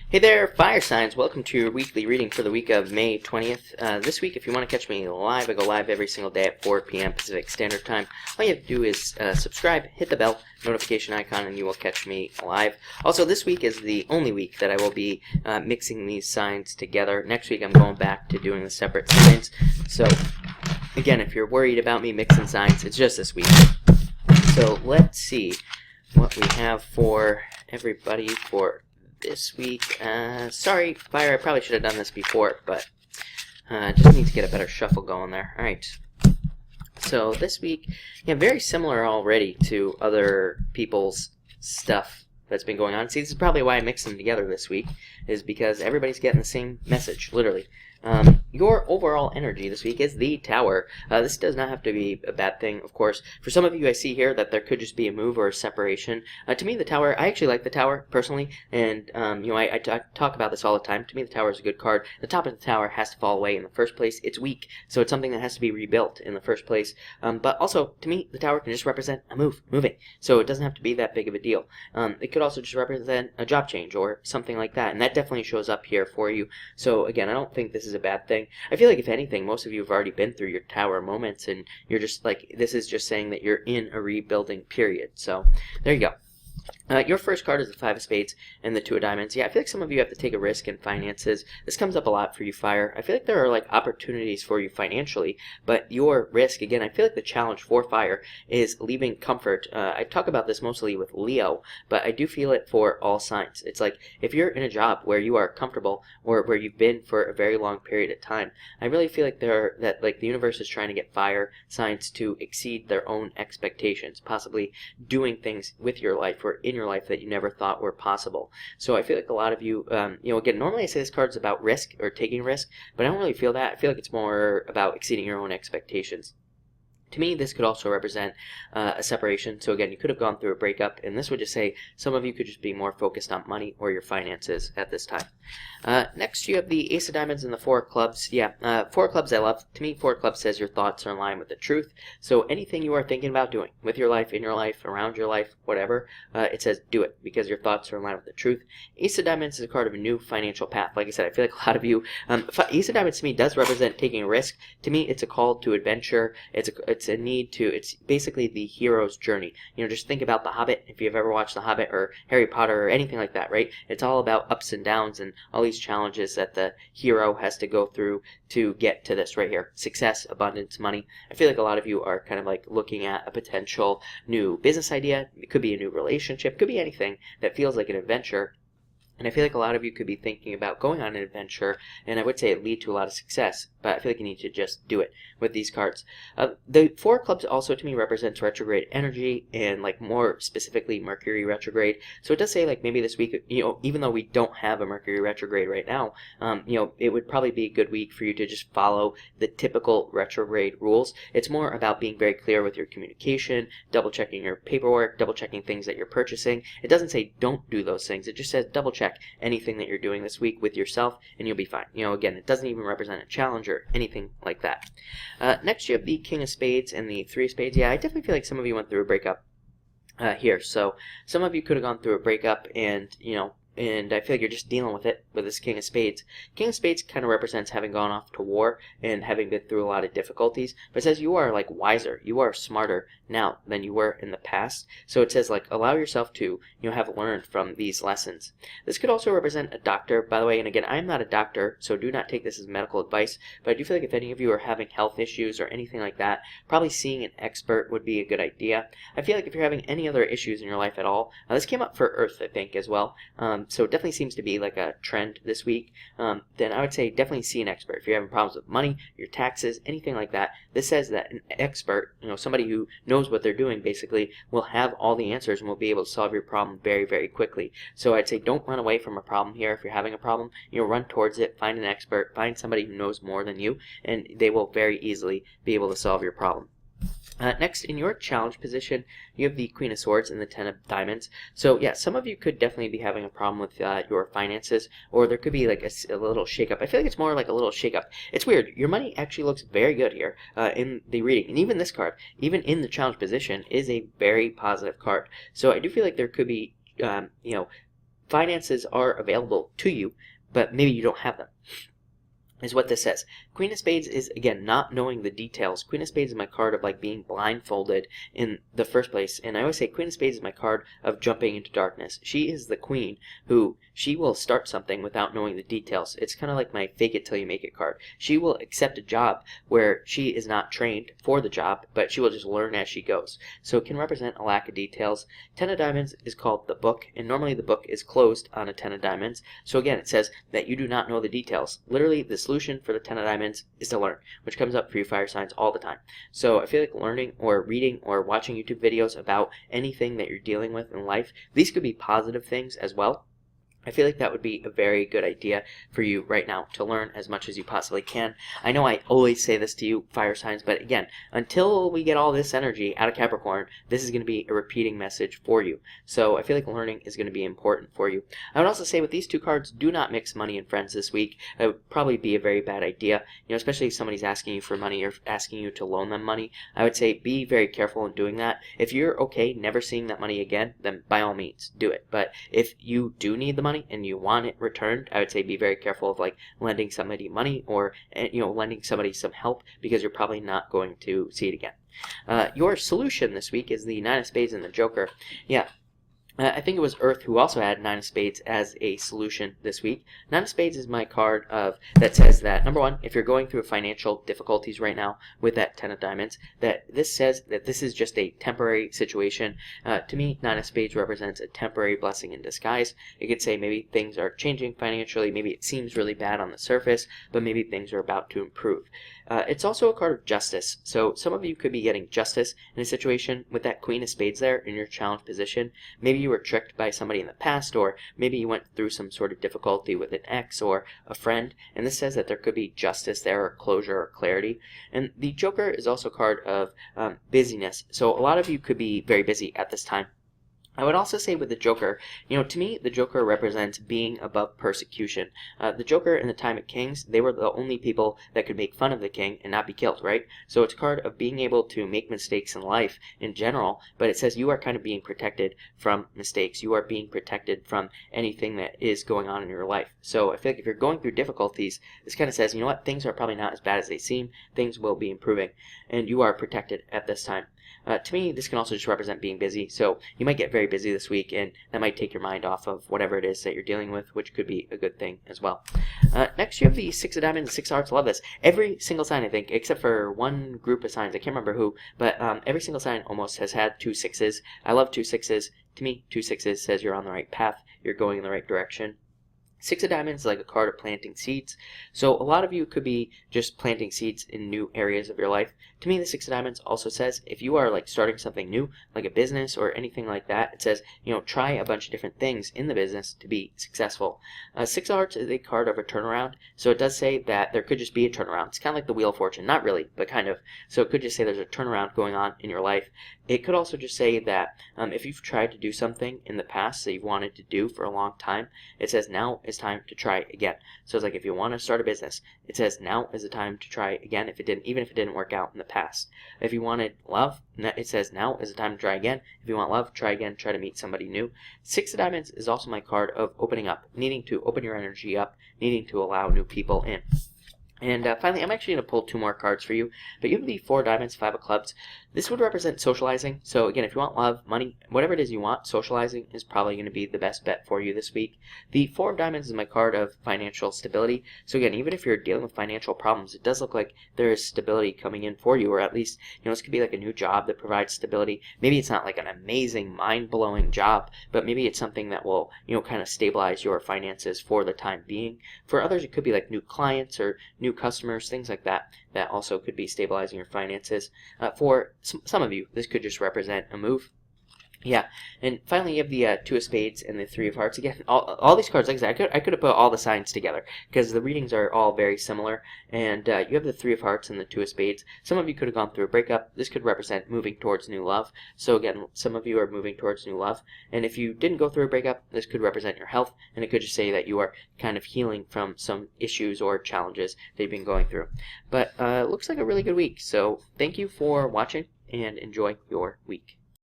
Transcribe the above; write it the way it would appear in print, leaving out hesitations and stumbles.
Hey there, fire signs. Welcome to your weekly reading for the week of May 20th. This week, if you want to catch me live, I go live every single day at 4 p.m. Pacific Standard Time. All you have to do is subscribe, hit the bell, notification icon, and you will catch me live. Also, this week is the only week that I will be mixing these signs together. Next week, I'm going back to doing the separate signs. So, again, if you're worried about me mixing signs, it's just this week. So, let's see what we have for everybody for this week. Sorry, Fire, I probably should have done this before, but just need to get a better shuffle going there. Alright. So this week, yeah, very similar already to other people's stuff that's been going on. See, this is probably why I mixed them together this week, is because everybody's getting the same message, literally. Your overall energy this week is the Tower. This does not have to be a bad thing, of course. For some of you, I see here that there could just be a move or a separation. To me, the Tower, I actually like the Tower, personally, and, I talk about this all the time. To me, the Tower is a good card. The top of the Tower has to fall away in the first place. It's weak, so it's something that has to be rebuilt in the first place. But also, to me, the Tower can just represent a moving, so it doesn't have to be that big of a deal. It could also just represent a job change or something like that, and that definitely shows up here for you. So, again, I don't think this is a bad thing. I feel like if anything, most of you have already been through your Tower moments, and you're just like, this is just saying that you're in a rebuilding period. So there you go. Your first card is the Five of Spades and the Two of Diamonds. Yeah, I feel like some of you have to take a risk in finances. This comes up a lot for you, Fire. I feel like there are like opportunities for you financially, but your risk, again, I feel like the challenge for Fire is leaving comfort. I talk about this mostly with Leo, but I do feel it for all signs. It's like if you're in a job where you are comfortable or where you've been for a very long period of time, I really feel like the universe is trying to get Fire signs to exceed their own expectations, possibly doing things with your life or in your life that you never thought were possible. So I feel like a lot of you, again, normally I say this card's about risk or taking risk, but I don't really feel that. I feel like it's more about exceeding your own expectations. To me, this could also represent a separation. So again, you could have gone through a breakup, and this would just say some of you could just be more focused on money or your finances at this time. Next, you have the Ace of Diamonds and the Four of Clubs. Yeah, Four of Clubs I love. To me, Four of Clubs says your thoughts are in line with the truth. So anything you are thinking about doing with your life, in your life, around your life, whatever, it says do it because your thoughts are in line with the truth. Ace of Diamonds is a card of a new financial path. Like I said, I feel like a lot of you, Ace of Diamonds to me does represent taking a risk. To me, it's a call to adventure. It's a need to, it's basically the hero's journey. Just think about The Hobbit, if you've ever watched The Hobbit or Harry Potter or anything like that, right? It's all about ups and downs and all these challenges that the hero has to go through to get to this right here. Success, abundance, money. I feel like a lot of you are kind of like looking at a potential new business idea. It could be a new relationship, it could be anything that feels like an adventure. And I feel like a lot of you could be thinking about going on an adventure, and I would say it lead to a lot of success, but I feel like you need to just do it with these cards. The Four of Clubs also to me represents retrograde energy, and like more specifically Mercury retrograde. So it does say like maybe this week, even though we don't have a Mercury retrograde right now, it would probably be a good week for you to just follow the typical retrograde rules. It's more about being very clear with your communication, double checking your paperwork, double checking things that you're purchasing. It doesn't say don't do those things. It just says double check anything that you're doing this week with yourself and you'll be fine. Again, it doesn't even represent a challenge or anything like that. Next, you have the King of Spades and the Three of Spades. Yeah, I definitely feel like some of you went through a breakup here. So some of you could have gone through a breakup and, and I feel like you're just dealing with it with this King of Spades. King of Spades kind of represents having gone off to war and having been through a lot of difficulties, but it says you are like wiser, you are smarter now than you were in the past. So it says like allow yourself to have learned from these lessons. This could also represent a doctor, by the way, and again, I'm not a doctor, so do not take this as medical advice, but I do feel like if any of you are having health issues or anything like that, probably seeing an expert would be a good idea. I feel like if you're having any other issues in your life at all, this came up for Earth, I think, as well. So it definitely seems to be like a trend this week. Then I would say definitely see an expert. If you're having problems with money, your taxes, anything like that, this says that an expert, somebody who knows what they're doing basically, will have all the answers and will be able to solve your problem very, very quickly. So I'd say don't run away from a problem here. If you're having a problem, run towards it, find an expert, find somebody who knows more than you, and they will very easily be able to solve your problem. Next, in your challenge position, you have the Queen of Swords and the Ten of Diamonds. So yeah, some of you could definitely be having a problem with your finances, or there could be like a little shakeup. I feel like it's more like a little shakeup. It's weird. Your money actually looks very good here in the reading, and even this card, even in the challenge position, is a very positive card. So I do feel like there could be, finances are available to you, but maybe you don't have them, is what this says. Queen of Spades is, again, not knowing the details. Queen of Spades is my card of like being blindfolded in the first place, and I always say Queen of Spades is my card of jumping into darkness. She is the queen who, she will start something without knowing the details. It's kind of like my fake it till you make it card. She will accept a job where she is not trained for the job, but she will just learn as she goes. So it can represent a lack of details. 10 of Diamonds is called the book, and normally the book is closed on a 10 of Diamonds. So again, it says that you do not know the details. Literally, the solution for the 10 of Diamonds is to learn, which comes up for you fire signs all the time. So I feel like learning or reading or watching YouTube videos about anything that you're dealing with in life, these could be positive things as well. I feel like that would be a very good idea for you right now, to learn as much as you possibly can. I know I always say this to you, fire signs, but again, until we get all this energy out of Capricorn, this is going to be a repeating message for you. So I feel like learning is going to be important for you. I would also say with these two cards, do not mix money and friends this week. That would probably be a very bad idea. You know, especially if somebody's asking you for money or asking you to loan them money. I would say be very careful in doing that. If you're okay never seeing that money again, then by all means, do it. But if you do need the money and you want it returned, I would say be very careful of like lending somebody money or lending somebody some help, because you're probably not going to see it again. Your solution this week is the 9 of Spades and the Joker. Yeah. I think it was Earth who also had 9 of Spades as a solution this week. 9 of Spades is my card that says that, number one, if you're going through financial difficulties right now with that 10 of Diamonds, that this says that this is just a temporary situation. To me, 9 of Spades represents a temporary blessing in disguise. It could say maybe things are changing financially, maybe it seems really bad on the surface, but maybe things are about to improve. It's also a card of justice, so some of you could be getting justice in a situation with that Queen of Spades there in your challenged position. Maybe you were tricked by somebody in the past, or maybe you went through some sort of difficulty with an ex or a friend, and this says that there could be justice there, or closure, or clarity. And the Joker is also a card of busyness, so a lot of you could be very busy at this time. I would also say with the Joker, to me, the Joker represents being above persecution. The Joker in the time of Kings, they were the only people that could make fun of the king and not be killed, right? So it's a card of being able to make mistakes in life in general, but it says you are kind of being protected from mistakes. You are being protected from anything that is going on in your life. So I feel like if you're going through difficulties, this kind of says, you know what, things are probably not as bad as they seem. Things will be improving, and you are protected at this time. To me, this can also just represent being busy, so you might get very busy this week, and that might take your mind off of whatever it is that you're dealing with, which could be a good thing as well. Next, you have the 6 of Diamonds and 6 of Hearts. I love this. Every single sign, I think, except for one group of signs, I can't remember who, but every single sign almost has had 2 6s. I love 2 6s. To me, 2 6s says you're on the right path, you're going in the right direction. 6 of Diamonds is like a card of planting seeds. So a lot of you could be just planting seeds in new areas of your life. To me, the 6 of Diamonds also says if you are like starting something new, like a business or anything like that, it says, try a bunch of different things in the business to be successful. 6 of Hearts is a card of a turnaround. So it does say that there could just be a turnaround. It's kind of like the Wheel of Fortune. Not really, but kind of. So it could just say there's a turnaround going on in your life. It could also just say that if you've tried to do something in the past that you've wanted to do for a long time, it says now is time to try again. So it's like if you want to start a business, it says now is the time to try again even if it didn't work out in the past. If you wanted love, it says now is the time to try again. If you want love, try again, try to meet somebody new. 6 of Diamonds is also my card of opening up, needing to open your energy up, needing to allow new people in. And finally, I'm actually going to pull 2 more cards for you, but you have the 4 of Diamonds, 5 of Clubs. This would represent socializing. So again, if you want love, money, whatever it is you want, socializing is probably going to be the best bet for you this week. The 4 of Diamonds is my card of financial stability. So again, even if you're dealing with financial problems, it does look like there is stability coming in for you, or at least, this could be like a new job that provides stability. Maybe it's not like an amazing, mind-blowing job, but maybe it's something that will, kind of stabilize your finances for the time being. For others, it could be like new clients or new customers, things like that also could be stabilizing your finances. For some of you, this could just represent a move. Yeah, and finally you have the 2 of Spades and the 3 of Hearts. Again, all these cards, like I said, I could have put all the signs together because the readings are all very similar. And you have the 3 of Hearts and the 2 of Spades. Some of you could have gone through a breakup. This could represent moving towards new love. So again, some of you are moving towards new love. And if you didn't go through a breakup, this could represent your health. And it could just say that you are kind of healing from some issues or challenges that you've been going through. But it looks like a really good week. So thank you for watching and enjoy your week.